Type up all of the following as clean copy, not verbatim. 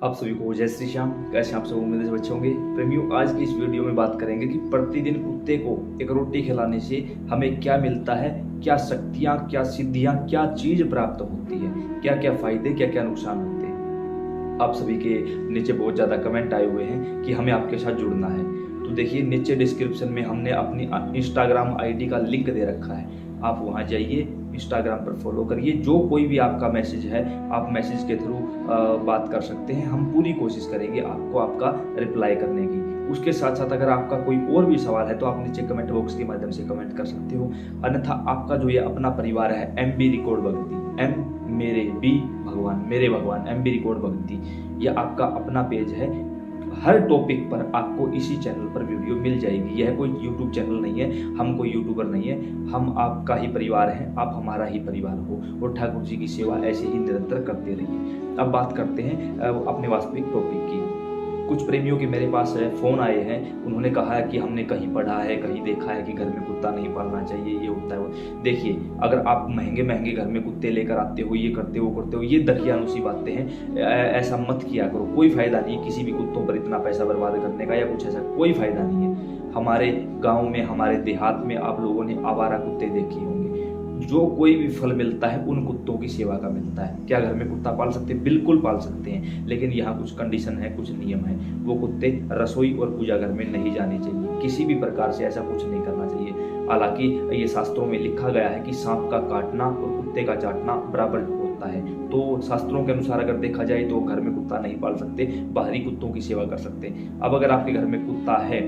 आप सभी को जय श्री श्याम। कैसे आप सब उम्मीद से बच्चे होंगे। प्रेमियों, आज की इस वीडियो में बात करेंगे कि प्रतिदिन कुत्ते को एक रोटी खिलाने से हमें क्या मिलता है, क्या शक्तियाँ, क्या सिद्धियाँ, क्या चीज प्राप्त होती है, क्या क्या फायदे, क्या क्या नुकसान होते हैं। आप सभी के नीचे बहुत ज़्यादा कमेंट आए हुए हैं कि हमें आपके साथ जुड़ना है। तो देखिए, नीचे डिस्क्रिप्शन में हमने अपनी इंस्टाग्राम आईडी का लिंक दे रखा है। आप वहाँ जाइए, इंस्टाग्राम पर फॉलो करिए। जो कोई भी आपका मैसेज है आप मैसेज के थ्रू बात कर सकते हैं। हम पूरी कोशिश करेंगे आपको आपका रिप्लाई करने की। उसके साथ साथ अगर आपका कोई और भी सवाल है तो आप नीचे कमेंट बॉक्स के माध्यम से कमेंट कर सकते हो। अन्यथा आपका जो ये अपना परिवार है MB रिकॉर्ड भक्ति, एम मेरे बी भगवान मेरे भगवान MB रिकॉर्ड भक्ति, ये आपका अपना पेज है। हर टॉपिक पर आपको इसी चैनल पर वीडियो मिल जाएगी। यह कोई यूट्यूब चैनल नहीं है, हम कोई यूट्यूबर नहीं है, हम आपका ही परिवार हैं, आप हमारा ही परिवार हो और ठाकुर जी की सेवा ऐसे ही निरंतर करते रहिए। अब बात करते हैं अपने वास्तविक टॉपिक की। कुछ प्रेमियों के मेरे पास फ़ोन आए हैं, उन्होंने कहा है कि हमने कहीं पढ़ा है, कहीं देखा है कि घर में कुत्ता नहीं पालना चाहिए, ये होता है वो। देखिए, अगर आप महंगे महंगे घर में कुत्ते लेकर आते हो, ये करते हो करते हो, ये दकियानुसी बातें हैं। ऐसा मत किया करो, कोई फ़ायदा नहीं है किसी भी कुत्तों पर इतना पैसा बर्बाद करने का, या कुछ ऐसा कोई फ़ायदा नहीं है। हमारे गाँव में, हमारे देहात में आप लोगों ने आवारा कुत्ते देखे होंगे। जो कोई भी फल मिलता है उन कुत्तों की सेवा का मिलता है। क्या घर में कुत्ता पाल सकते हैं? बिल्कुल पाल सकते हैं, लेकिन यहाँ कुछ कंडीशन है, कुछ नियम है। वो कुत्ते रसोई और पूजा घर में नहीं जाने चाहिए, किसी भी प्रकार से ऐसा कुछ नहीं करना चाहिए। हालांकि ये शास्त्रों में लिखा गया है कि सांप का काटना और कुत्ते का चाटना बराबर होता है। तो शास्त्रों के अनुसार अगर देखा जाए तो घर में कुत्ता नहीं पाल सकते, बाहरी कुत्तों की सेवा कर सकते हैं। अब अगर आपके घर में कुत्ता है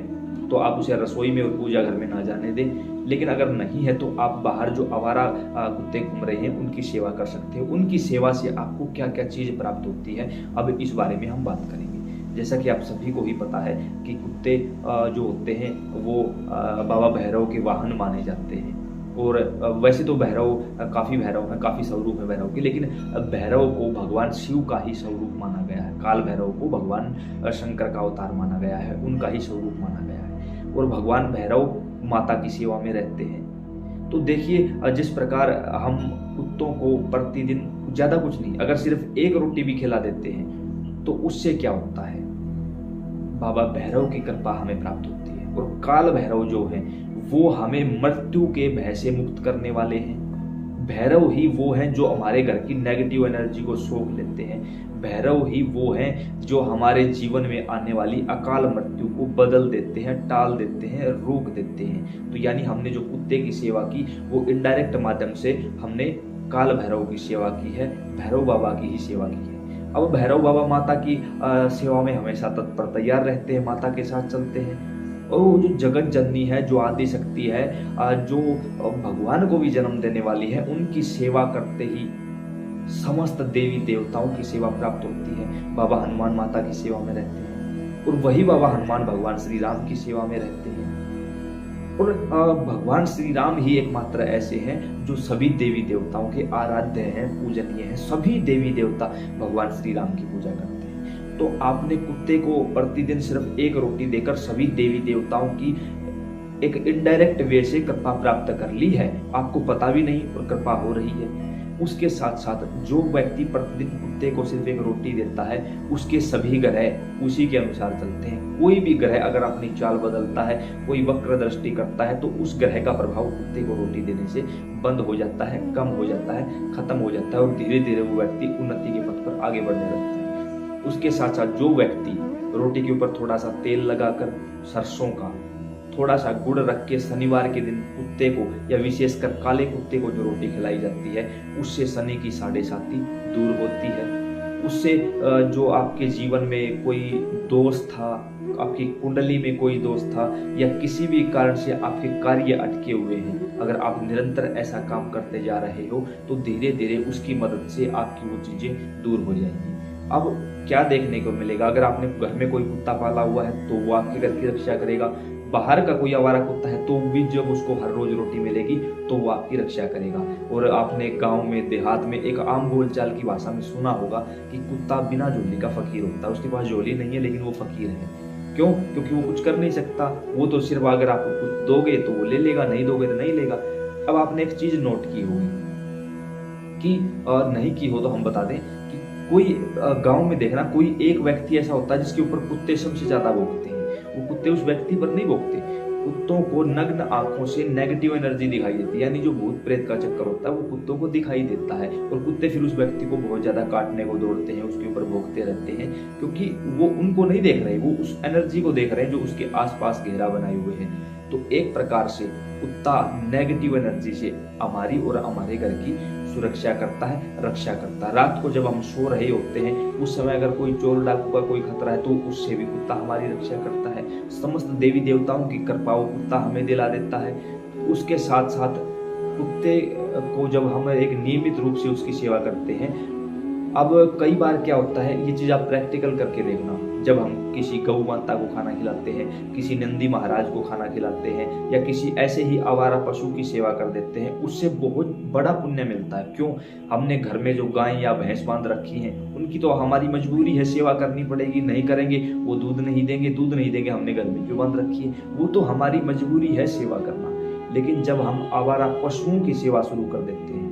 तो आप उसे रसोई में और पूजा घर में ना जाने दें। लेकिन अगर नहीं है तो आप बाहर जो आवारा कुत्ते घूम रहे हैं उनकी सेवा कर सकते हो। उनकी सेवा से आपको क्या क्या चीज़ प्राप्त होती है, अब इस बारे में हम बात करेंगे। जैसा कि आप सभी को ही पता है कि कुत्ते जो होते हैं वो बाबा भैरव के वाहन माने जाते हैं। और वैसे तो भैरव काफ़ी भैरव हैं, काफ़ी स्वरूप है भैरव के, लेकिन भैरव को भगवान शिव का ही स्वरूप माना गया है। काल भैरव को भगवान शंकर का अवतार माना गया है, उनका ही स्वरूप माना गया है। और भगवान भैरव माता की सेवा में रहते हैं। तो देखिए, जिस प्रकार हम कुत्तों को प्रतिदिन ज़्यादा कुछ नहीं, अगर सिर्फ एक रोटी भी खिला देते हैं तो उससे क्या होता है, बाबा भैरव की कृपा हमें प्राप्त होती है। और काल भैरव जो है वो हमें मृत्यु के भय से मुक्त करने वाले हैं। भैरव ही वो हैं जो हमारे घर की नेगेटिव एनर्जी को सोख लेते हैं। भैरव ही वो हैं जो हमारे जीवन में आने वाली अकाल मृत्यु को बदल देते हैं, टाल देते हैं, रोक देते हैं। तो यानी हमने जो कुत्ते की सेवा की वो इनडायरेक्ट माध्यम से हमने काल भैरव की सेवा की है, भैरव बाबा की ही सेवा की है। अब भैरव बाबा माता की सेवा में हमेशा तत्पर तैयार रहते हैं, माता के साथ चलते हैं। और वो जो जगत जननी है, जो आदि शक्ति है, जो भगवान को भी जन्म देने वाली है, उनकी सेवा करते ही समस्त देवी देवताओं की सेवा प्राप्त होती है। बाबा हनुमान माता की सेवा में रहते हैं और वही बाबा हनुमान भगवान श्री राम की सेवा में रहते हैं। और भगवान श्री राम ही एकमात्र ऐसे हैं जो सभी देवी देवताओं के आराध्य हैं, पूजनीय हैं। सभी देवी देवता भगवान श्री राम की पूजा करते हैं। तो आपने कुत्ते को प्रतिदिन सिर्फ एक रोटी देकर सभी देवी देवताओं की एक इनडायरेक्ट वे से कृपा प्राप्त कर ली है, आपको पता भी नहीं और कृपा हो रही है। उसके साथ साथ जो व्यक्ति प्रतिदिन कुत्ते को सिर्फ एक रोटी देता है उसके सभी ग्रह उसी के अनुसार चलते हैं। कोई भी ग्रह अगर अपनी चाल बदलता है, कोई वक्र दृष्टि करता है, तो उस ग्रह का प्रभाव कुत्ते को रोटी देने से बंद हो जाता है, कम हो जाता है, खत्म हो जाता है और धीरे धीरे वो व्यक्ति उन्नति के पथ पर आगे बढ़ने लगता है। उसके साथ साथ जो व्यक्ति रोटी के ऊपर थोड़ा सा तेल लगाकर, सरसों का थोड़ा सा गुड़ रख के शनिवार के दिन कुत्ते को, या विशेषकर काले कुत्ते को जो रोटी खिलाई जाती है, उससे शनि की साढ़े साती दूर होती है। उससे जो आपके जीवन में कोई दोष था, आपकी कुंडली में कोई दोष था, या किसी भी कारण से आपके कार्य अटके हुए हैं, अगर आप निरंतर ऐसा काम करते जा रहे हो तो धीरे धीरे उसकी मदद से आपकी वो चीजें दूर हो जाएंगी। अब क्या देखने को मिलेगा, अगर आपने घर में कोई कुत्ता पाला हुआ है तो वो आपके घर की रक्षा करेगा। बाहर का कोई आवारा कुत्ता है तो भी जब उसको हर रोज रोटी मिलेगी तो वो आपकी रक्षा करेगा। और आपने गांव में, देहात में एक आम बोलचाल की भाषा में सुना होगा कि कुत्ता बिना झोली का फकीर होता है। उसके पास झोली नहीं है लेकिन वो फकीर है। क्यों? क्योंकि वो कुछ कर नहीं सकता, वो तो सिर्फ अगर आप कुछ दोगे तो वो ले लेगा, नहीं दोगे तो नहीं लेगा। अब आपने एक चीज नोट की होगी कि नहीं की हो तो हम बता दें कि कोई गांव में देखना, कोई एक व्यक्ति ऐसा होता है जिसके ऊपर कुत्ते सबसे ज्यादा भौंकते हैं। वो कुत्ते उस व्यक्ति पर नहीं भौंकते, कुत्तों को नग्न आंखों से नेगेटिव एनर्जी दिखाई देती है, यानी जो भूत प्रेत का चक्कर होता है वो कुत्तों को दिखाई देता है, और कुत्ते फिर उस व्यक्ति को बहुत ज्यादा काटने को दौड़ते हैं, उसके ऊपर भौंकते रहते हैं, क्योंकि वो उनको नहीं देख रहे, वो उस एनर्जी को देख रहे हैं जो उसके आसपास घेरा बनाए हुए हैं। तो एक प्रकार से कुत्ता नेगेटिव एनर्जी से हमारी और हमारे घर की सुरक्षा करता है, रक्षा करता है। रात को जब हम सो रहे होते हैं उस समय अगर कोई चोर डाकू का कोई खतरा है तो उससे भी कुत्ता हमारी रक्षा करता है। समस्त देवी देवताओं की कृपा कुत्ता हमें दिला देता है। उसके साथ साथ कुत्ते को जब हम एक नियमित रूप से उसकी सेवा करते हैं, अब कई बार क्या होता है, ये चीज आप प्रैक्टिकल करके देखना, जब हम किसी गौ माता को खाना खिलाते हैं, किसी नंदी महाराज को खाना खिलाते हैं, या किसी ऐसे ही आवारा पशु की सेवा कर देते हैं, उससे बहुत बड़ा पुण्य मिलता है। क्यों? हमने घर में जो गाय या भैंस बांध रखी हैं उनकी तो हमारी मजबूरी है, सेवा करनी पड़ेगी, नहीं करेंगे वो दूध नहीं देंगे, हमने घर में क्यों बांध रखी है, वो तो हमारी मजबूरी है सेवा करना। लेकिन जब हम आवारा पशुओं की सेवा शुरू कर देते हैं,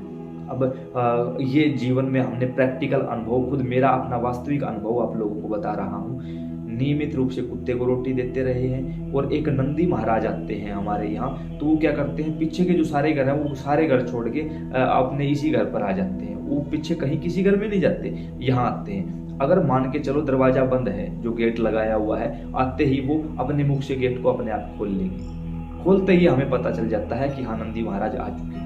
अब ये जीवन में हमने प्रैक्टिकल अनुभव, खुद मेरा अपना वास्तविक अनुभव आप लोगों को बता रहा हूँ। नियमित रूप से कुत्ते को रोटी देते रहे हैं, और एक नंदी महाराज आते हैं हमारे यहाँ, तो वो क्या करते हैं, पीछे के जो सारे घर हैं वो सारे घर छोड़ के अपने इसी घर पर आ जाते हैं। वो पीछे कहीं किसी घर में नहीं जाते, यहाँ आते हैं। अगर मान के चलो दरवाजा बंद है, जो गेट लगाया हुआ है, आते ही वो अपने मुख से गेट को अपने आप खोल लेंगे। खोलते ही हमें पता चल जाता है कि हाँ नंदी महाराज आ चुके हैं।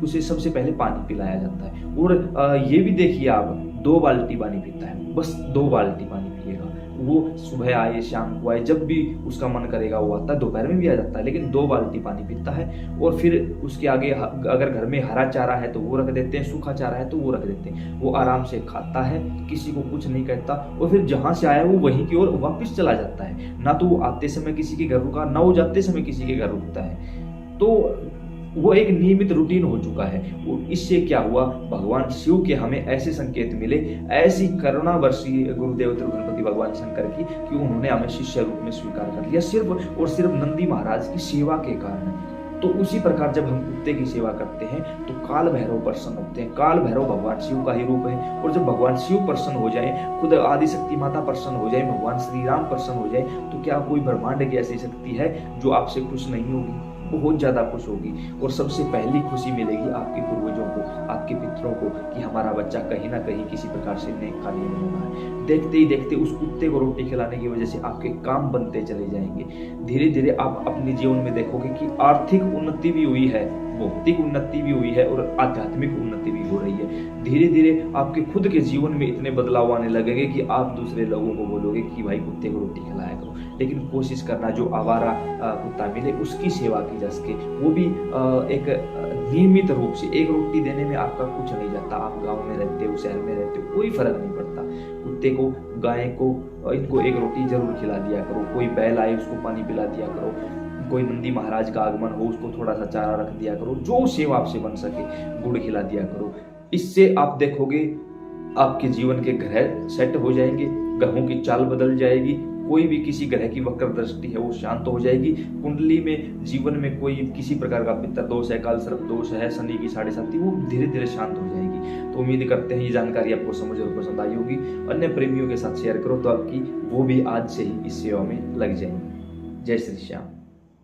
उसे सबसे पहले पानी पिलाया जाता है, और ये भी देखिए आप 2 बाल्टी पानी पीता है, बस 2 बाल्टी पानी पिएगा। वो सुबह आए शाम को आए, जब भी उसका मन करेगा वो आता है, दोपहर में भी आ जाता है, लेकिन 2 बाल्टी पानी पीता है। और फिर उसके आगे अगर घर में हरा चारा है तो वो रख देते हैं, सूखा चारा है तो वो रख देते हैं। वो आराम से खाता है, किसी को कुछ नहीं कहता, और फिर जहां से आया वो वहीं की ओर वापिस चला जाता है। ना तो वो आते समय किसी के घर रुका, ना वो जाते समय किसी के घर रुकता है। तो वो एक नियमित रूटीन हो चुका है। इससे क्या हुआ, भगवान शिव के हमें ऐसे संकेत मिले, ऐसी करुणा वर्षी गुरुदेव गणपति भगवान शंकर की, कि उन्होंने हमें शिष्य रूप में स्वीकार कर लिया, सिर्फ और सिर्फ नंदी महाराज की सेवा के कारण। तो उसी प्रकार जब हम कुत्ते की सेवा करते हैं तो काल भैरव प्रसन्न होते हैं। काल भैरव भगवान शिव का ही रूप है, और जब भगवान शिव प्रसन्न हो जाए, खुद आदि शक्ति माता प्रसन्न हो जाए, भगवान श्री राम प्रसन्न हो जाए, तो क्या कोई ब्रह्मांड की ऐसी शक्ति है जो आपसे खुश नहीं होगी? बहुत ज्यादा खुश होगी। और सबसे पहली खुशी मिलेगी आपके पूर्वजों को, आपके पितरों को, कि हमारा बच्चा कहीं ना कहीं किसी प्रकार से नेक कार्य में होना है। देखते ही देखते उस कुत्ते को रोटी खिलाने की वजह से आपके काम बनते चले जाएंगे। धीरे धीरे आप अपने जीवन में देखोगे कि आर्थिक उन्नति भी हुई है, भौतिक उन्नति भी हुई है, और आध्यात्मिक उन्नति भी हो रही है। धीरे धीरे आपके खुद के जीवन में इतने बदलाव आने लगेंगे कि आप दूसरे लोगों को बोलोगे कि भाई कुत्ते को रोटी खिलाया करो। लेकिन कोशिश करना जो आवारा कुत्ता मिले उसकी सेवा की जा सके, वो भी एक नियमित रूप से। एक रोटी देने में आपका कुछ नहीं जाता, आप गांव में रहते हो, शहर में रहते हो, कोई फर्क नहीं पड़ता। कुत्ते को, गाय को, इनको एक रोटी जरूर खिला दिया करो। कोई बैल आए उसको पानी पिला दिया करो, कोई नंदी महाराज का आगमन हो उसको थोड़ा सा चारा रख दिया करो, जो सेवा आपसे बन सके, गुड़ खिला दिया करो। इससे आप देखोगे आपके जीवन के ग्रह सेट हो जाएंगे, ग्रहों की चाल बदल जाएगी, कोई भी किसी ग्रह की वक्र दृष्टि है वो शांत हो जाएगी। कुंडली में, जीवन में कोई किसी प्रकार का पितर दोष है, काल सर्प दोष है, शनि की 7.5, वो धीरे धीरे शांत हो जाएगी। तो उम्मीद करते हैं ये जानकारी आपको समझ और पसंद आई होगी। अन्य प्रेमियों के साथ शेयर करो तो आपकी वो भी आज से ही इस सेवा में लग जाएंगे। जय श्री श्याम।